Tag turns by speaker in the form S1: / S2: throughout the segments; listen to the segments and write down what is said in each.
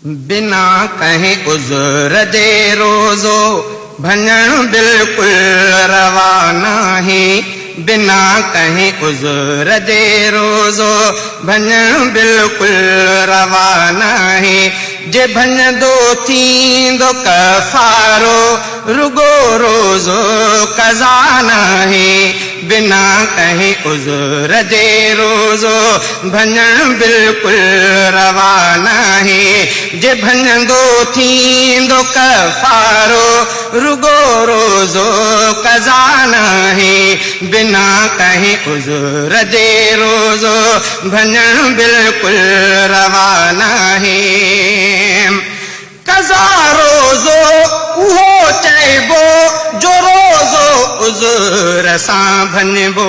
S1: बिना कहीं उज़्र जे रोज़ो भञण बिल्कुल रवा नाही। बिना कहीं उज़्र जे रोज़ो भञण बिल्कुल रवा नाही। जे भञंदो थींदो कफ़ारो रुगो रोज़ो क़ज़ा नाही। बिना कहीं उज़्र जे रोज़ो भञण बिल्कुल रवा नाही। जे भञंदो थींदो कफ़ारो रुगो रोज़ो क़ज़ा नाही। बिना कहीं उज़्र जे रोज़ो भञण बिल्कुल रवा नाही। क़ज़ा रोज़ो उहो चइबो जो रोज़ो उज़्र सां भञबो।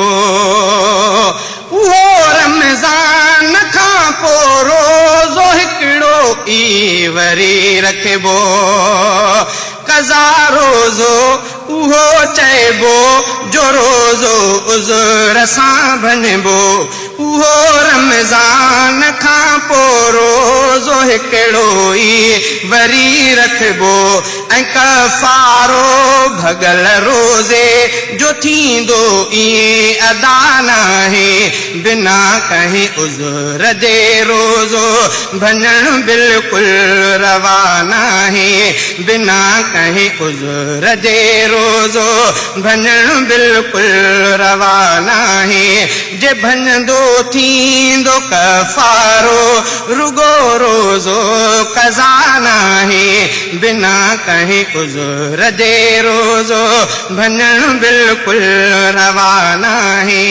S1: उहो रमज़ान खां पोइ रोज़ो हिकिड़ो ई वरी रखबो। क़ज़ा रोज़ो उहो चइबो जो रोज़ो उज़्र सां भञबो। उहो रमज़ान खां पोइ रोज़ो हिकिड़ो ई वरी रखबो। ऐं कफ़ारो भॻल रोज़े जो थींदो ई अदा नाहे। बिना कहीं उज़्र जे रोज़ो भञण बिल्कुल रवा नाहे। बिना कहीं उज़्र जे रोज़ो भञण बिल्कुल रवा नाहे। जे भञंदो थींदो कफ़ारो रुगो रोज़ो क़ज़ा नाहे। बिना कहीं उज़्र जे रोज़ो भञण बिल्कुल रवा नाहे।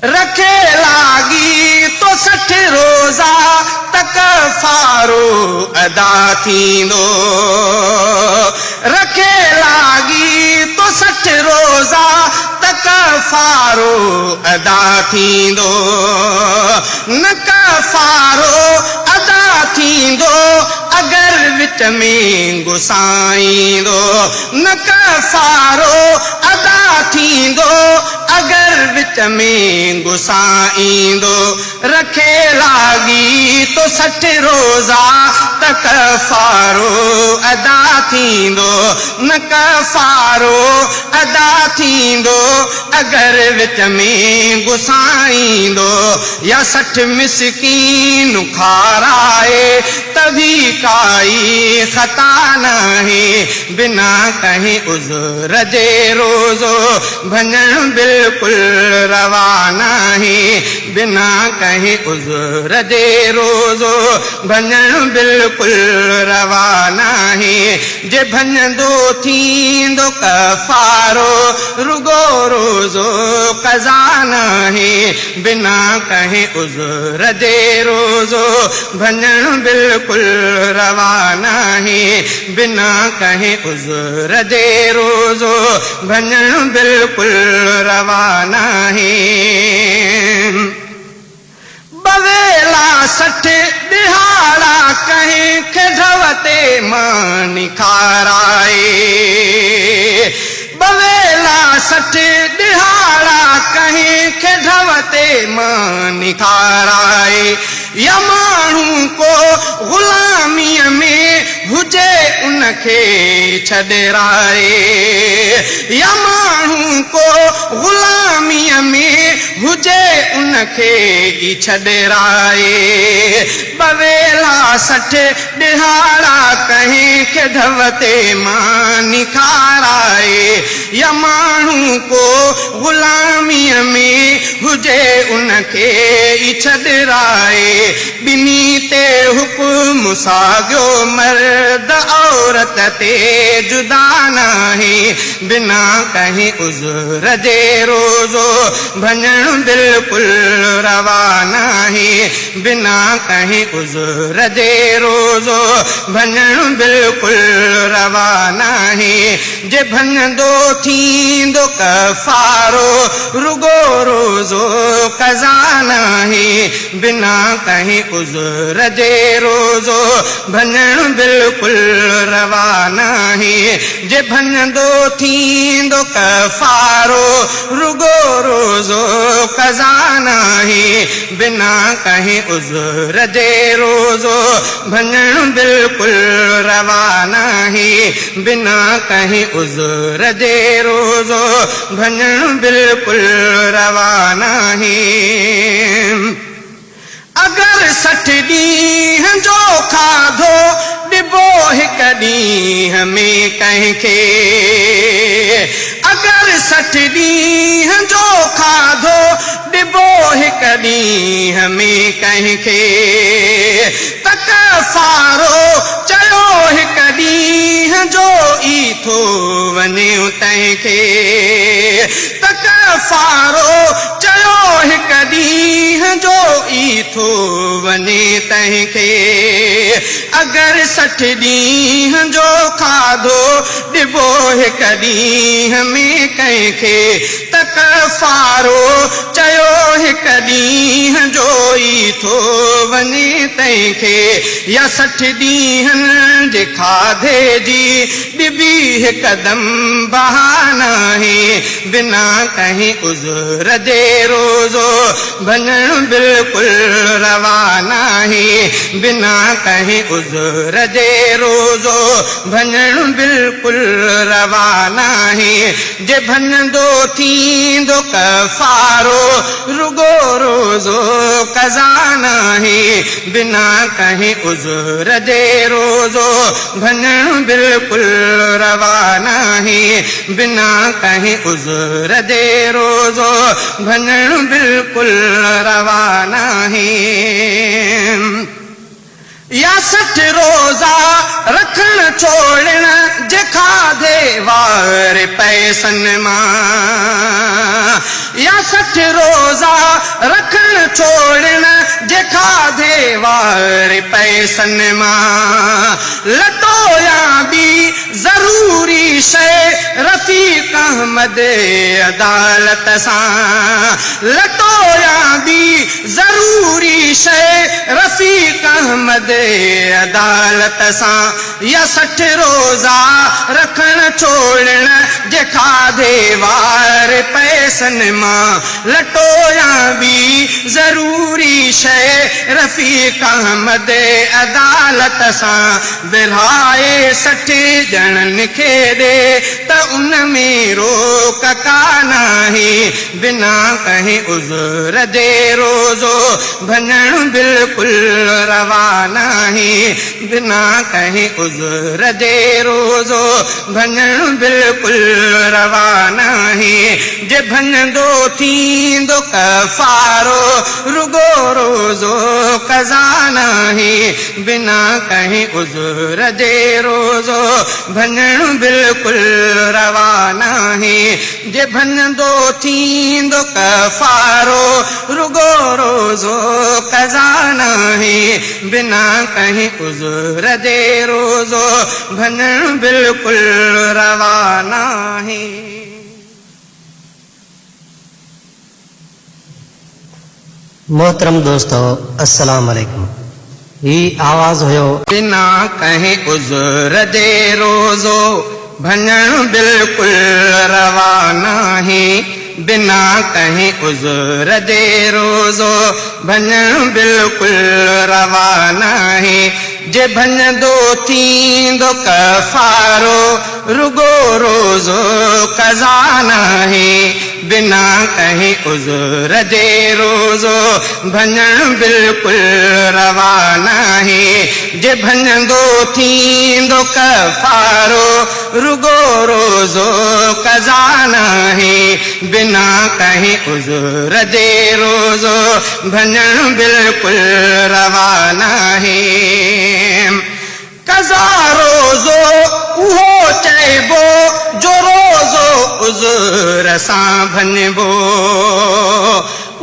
S1: रखे लागी तो 60 रोज़ा त कफ़ारो अदा थींदो। रखे लागी तो 60 रोज़ा त कफ़ारो अदा थींदो। न कफ़ारो अदा थींदो अगर विच में गुसाईंदो। न कफ़ारो अदा थींदो अगर विच में गुसाईंदो। रखे लागी तो 60 रोज़ा त कफ़ारो अदा थींदो। न कफ़ारो अदा थींदो अगर विच में गुसाईंदो। या 60 मिस्कीन खाराए तभी काई ख़ता नाहे। बिना कहीं उज़्र जे रोज़ो भञण बिल्कुल रवा नाहे। बिना कहीं उज़्र जे रोज़ो भञण बिल्कुल रवा नाहे। जे भञंदो थींदो कफ़ारो रुगो रोज़ो क़ज़ा नाहे। बिना कहीं उज़्र जे रोज़ो भञण बिल्कुल रवा नाहे। बिना कहीं उज़्र जे रोज़ो भञण बिल्कुल रवा नाहे। बवेला 60 दिहाड़ा कहीं खे ढवते मां निखाराए। बवेला 60 दिहाड़ा कहीं खे ढवते मां निखाराए। या माण्हू को ग़ुलामीअ में हुजे उनखे छॾराए। या माण्हू को ग़ुलामीअ में हुजे उनखे ई छॾराए। बवेला 60 दिहाड़ा कहीं खे ढवते मां निखाराए। या माण्हू को ग़ुलामीअ में हुजे उनखे ई छॾराए। ॿिन्ही ते हुकुम साॻियो मर्द औरत ते जुदा नाहे। बिना कहीं उज़्र जे रोज़ो भञण बिल्कुल रवा नाहे। बिना कहीं उज़्र जे जे रोज़ो भञण बिल्कुलु रवा नाहे जे भञंदो थींदो कफ़ारो रुगो रोज़ो क़ज़ा नाहे बिना कंहिं उज़्र जे रोज़ो भञण बिल्कुलु रवा नाहे जे भञंदो थींदो कफ़ारो रुगो रोज़ो क़ज़ा नाहे बिना कंहिं उज़्र जे रोज़ो भञण बिल्कुलु रवा नाहे बिना कंहिं उज़्र जे रोज़ो भञण बिल्कुलु रवा नाहे अगर 60 ॾींहं जो खाधो ॾिबो हिकु ॾींहं में कंहिंखे अगर 60 ॾींहं जो खाधो ॾिबो हिकु ॾींहं में कंहिंखे त कफ़ारो चयो हिकु ॾींहं जो ई थो वञे तंहिंखे त कफ़ारो चयो हिकु ॾींहं जो ई थो वञे तंहिंखे अगर 60 ॾींहं जो खाधो ॾिबो हिकु ॾींहं में कंहिंखे त कफ़ारो चयो हिकु ॾींहं जो ई थो वञे तंहिंखे या 60 ॾींहंनि जे खाधे जी ॾिबी हिकदमि बहाना आहे बिना कंहिं उज़्र जे रोज़ो भञण बिल्कुलु रवा नाहे बिना कंहिं उज़्र जे रोज़ो भञण बिल्कुलु रवा नाहे जे भञंदो थींदो कफ़ारो रुगो रोज़ो क़ज़ा नाहे बिना कंहिं उज़्र जे रोज़ो भञण बिल्कुलु रवा नाहे बिना कंहिं उज़्र जे रोज़ो भञण बिल्कुलु रवा नाहे या 60 रोज़ा रखण छोड़ण जे खाधे वारे पैसनि मां या 60 रोज़ा रखण छोड़ण जे खाधे वारे पैसनि मां लटो या ॿी ज़रूरी शइ रफ़ीक़ अहमद अदालत सां लटो या ॿी ज़रूरी शइ रफ़ीक़ अहमद अदालत सां या 60 रोज़ा रखण छोड़ण जे खाधे वारे पैसनि मां लटो या ॿी ज़रूरी शइ रफ़ीक़ अहमद अदालत सां विरहाए 60 ॼणनि खे ॾे त उन में रोक कान आहे बिना कंहिं उज़्र जे रोज़ो भञण बिल्कुलु रवा नाहे बिना कंहिं उज़्र जे रोज़ो भञण बिल्कुलु रवा नाहे जे भञंदो थींदो कफ़ारो रुगो रोज़ो क़ज़ा नाहे बिना कंहिं उज़्र जे रोज़ो भञण बिल्कुलु रवा नाहे जे भञंदो थींदो कफ़ारो रुगो रोज़ो क़ज़ा नाहे बिना कंहिं उज़्र जे रोज़ो भञण बिल्कुलु रवा नाहे
S2: मोहतरम दोस्तों अस्सलाम वालेकुम ही आवाज हुयो
S1: बिना कंहिं उज़्र जे रोज़ो भञण बिल्कुलु रवा नाहे बिना कंहिं उज़्र जे रोज़ो भञण बिल्कुलु रवा नाहे जे भञंदो थींदो कफ़ारो रुगो रोज़ो क़ज़ा नाहे बिना कंहिं उज़्र जे रोज़ो भञण बिल्कुलु रवा नाहे जे भञंदो थींदो कफ़ारो रुगो रोज़ो क़ज़ा नाहे बिना कंहिं उज़्र जे रोज़ो भञण बिल्कुलु रवा नाहे क़ज़ा रोज़ो उहो चइबो जो रोज़ो उज़्र सां भञबो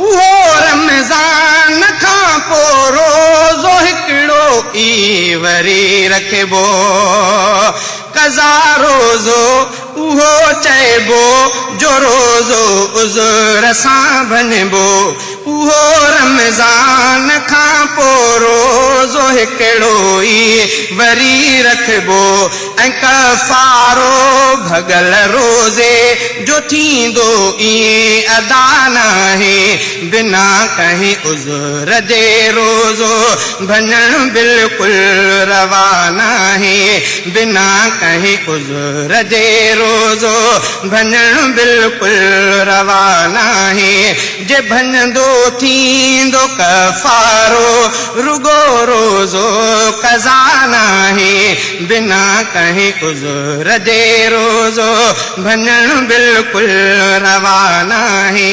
S1: उहो रमज़ान खां पोइ रोज़ो हिकिड़ो ई वरी रखबो कज़ा रोज़ो उहो चइबो जो रोज़ो उज़र सां भञबो उहो रमज़ान खां पोइ रोज़ो हिकिड़ो ई वरी रखबो ऐं कफ़ारो भॻल रोज़े जो थींदो ईअं अदा नाहे बिना कंहिं उज़र जे रोज़ो भञणु बिल्कुलु रवा नाहे बिना कंहिं उज़र जे रोज़ो भञणु बिल्कुलु रवा नाहे जे भञंदो थींदो कफ़ारो रुगो रोज़ो कज़ा नाहे बिना कंहिं उज़र जे रोज़ो भञणु बिल्कुलु रवा नाहे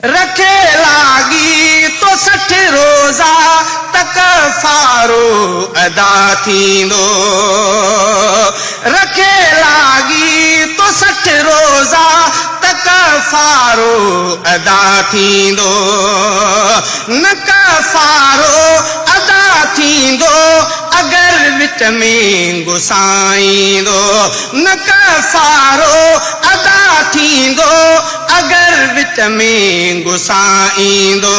S1: रखे लागी तो 60 रोज़ा त कफ़ारो अदा थींदो रखे लागी तो 60 रोज़ा त कफ़ारो अदा थींदो न कफ़ारो अदा थींदो अगर विच में गुसाईंदो न कफ़ारो अदा थींदो अगर विच में गुसाईंदो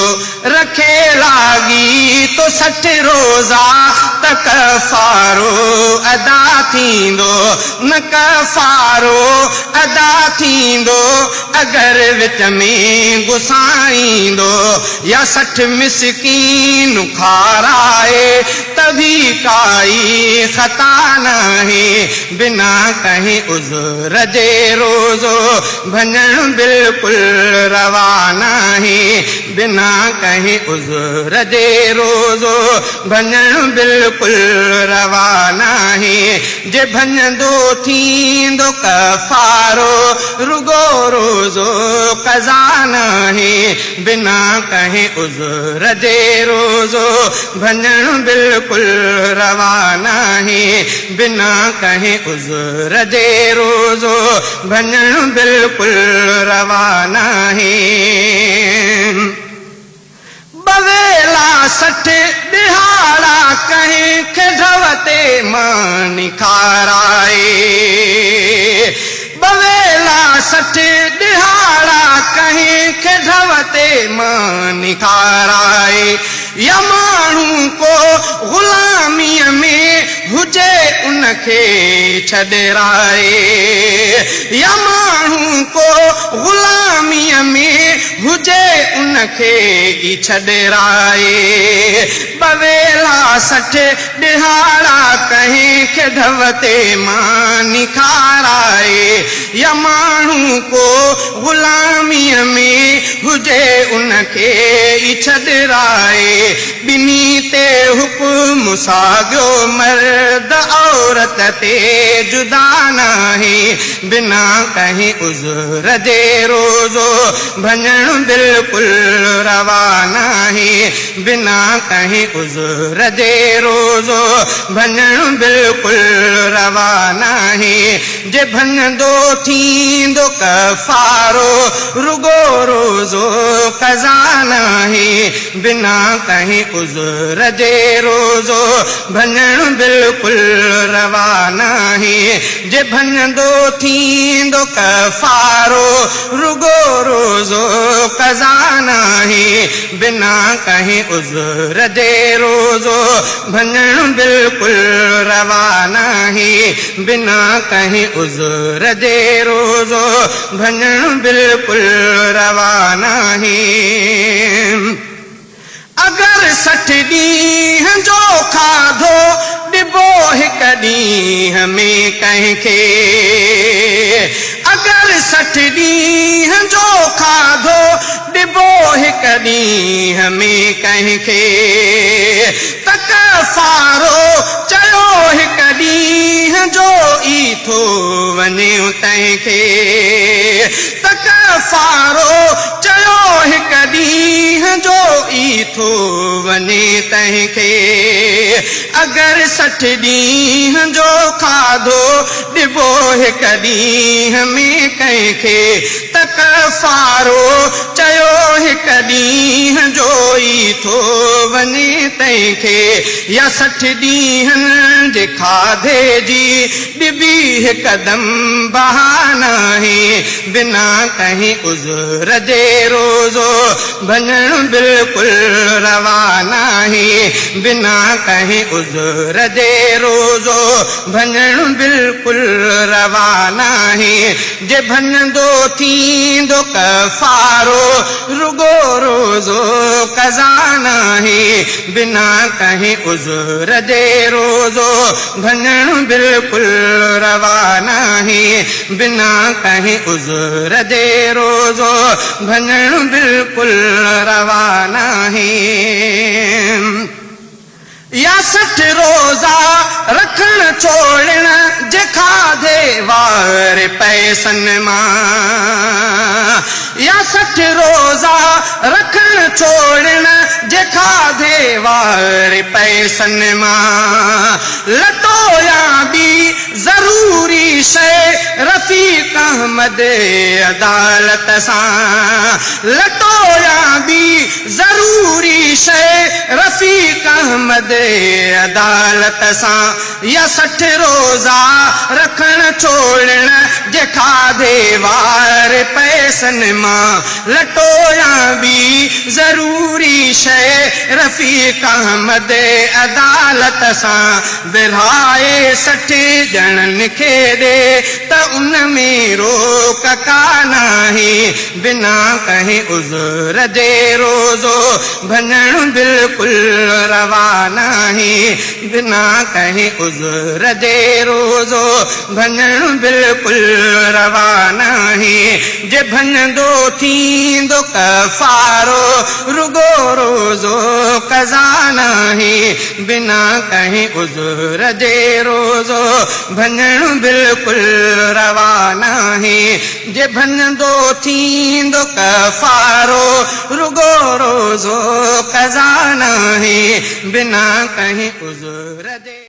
S1: रखे लागी तो 60 रोज़ा त कफ़ारो अदा थींदो न कफ़ारो अदा थींदो अगर विच में गुसाईंदो या 60 मिस्कीन खाराए तभी काई ख़ता नाहे बिना कंहिं उज़र जे रोज़ो भञणु बिल्कुलु रवा नाहे बिना कंहिं उज़र जे रोज़ो भञणु बिल्कुलु रवा नाहे जे भञंदो थींदो कफ़ारो रुगो रोज़ो कज़ा नाहे बिना कंहिं उज़र जे रोज़ो भञणु बिल्कुलु रवा नाहे बिना कंहिं उज़र जे रोज़ो भञणु बिल्कुलु रवा नाहे बवेला 60 दिहाड़ा कंहिं खे ढवते मां निखाराए बवेला 60 दिहाड़ा कंहिं खे ढवते मां निखाराए या माण्हू को ग़ुलामीअ में हुजे उनखे छॾराए या माण्हू को ग़ुलामीअ में हुजे उनखे ई छॾराए बवेला 60 दिहाड़ा कंहिं खे ढवते मां निखाराए या माण्हू को ग़ुलामीअ में हुजे उनखे ई छॾराए ॿिन्ही ते हुकुम साॻियो मर्द औरत ते जुदा नाहे बिना कंहिं उज़र जे रोज़ो भञणु बिल्कुलु रवा नाहे बिना कंहिं उज़र जे रोज़ो भञणु बिल्कुलु रवा नाहे जे भञंदो थींदो कफ़ारो रुगो रोज़ो कज़ा नाहे बिना कंहिं उज़र जे रोज़ो भञणु बिल्कुलु रवा नाहे जे भञंदो थींदो कफ़ारो रुगो रोज़ो कज़ा नाहे बिना कंहिं उज़र जे रोज़ो भञणु बिल्कुलु रवा नाहे बिना कंहिं उज़र जे रोज़ो भञणु बिल्कुलु रवा नाहे अगर 60 ॾींहं जो खाधो ॾिबो हिक ॾींहं में कंहिंखे अगर 60 ॾींहं जो खाधो ॾिबो हिक ॾींहं में कंहिंखे त कफ़ारो चयो हिक ॾींहं जो ई थो वञे तंहिंखे त कफ़ारो चयो हिक ॾींहं जो ई थो वञे तंहिंखे अगर 60 ॾींहं जो खाधो ॾिबो हिक ॾींहं में कंहिंखे त कफ़ारो चयो हिक ॾींहं जो ई थो वञे तंहिंखे या 60 ॾींहंनि जे खाधे जी ॿिबी हिकदम बहाना आहे बिना कंहिं उज़र जे रोज़ो भञण बिल्कुलु रवाना आहे बिना कंहिं उज़र जे रोज़ो भञण बिल्कुलु रवाना आहे जे भञंदो थींदो कफ़ारो रुगो रोज़ो कज़ाना आहे बिना कंहिं उज़र जे रोज़ो भञण बिल्कुलु रवाना आहे बिना कंहिं उज़र जे रोज़ो भञण बिल्कुलु रवाना आहे या 60 रोज़ा रखण छोड़ण जे खाधे वारे पैसनि मां या 60 रोज़ा रखण छोड़ण जे खाधे वारे पैसनि मां लटो या ॿी ज़रूरी शइ रफ़ीक़ अहमद अदालत सां लटो या ॿी ज़रूरी शइ रफ़ीक़ अहमद अदालत सां या 60 रोज़ा रखण छोड़ण जे खाधे वारे पैसनि मां लटो या ॿी ज़रूरी शइ रफ़ीक़ अहमद अदालत सां विरहाए 60 ॼणनि खे ॾे त उन में रोक कान आहे बिना कंहिं उज़र जे रोज़ो भञण बिल्कुलु रवाना आहे बिना कंहिं उज़र जे रोज़ो भञण बिल्कुलु रवाना आहे जे भञंदो थींदो कफ़ारो रुगो रोज़ो कज़ाना आहे बिना कंहिं उज़र जे रोज़ो भञण बिल्कुलु रवाना आहे जे भञंदो थींदो कफ़ारो रुगो रोज़ो कज़ाना आहे बिना कंहिं उज़र जे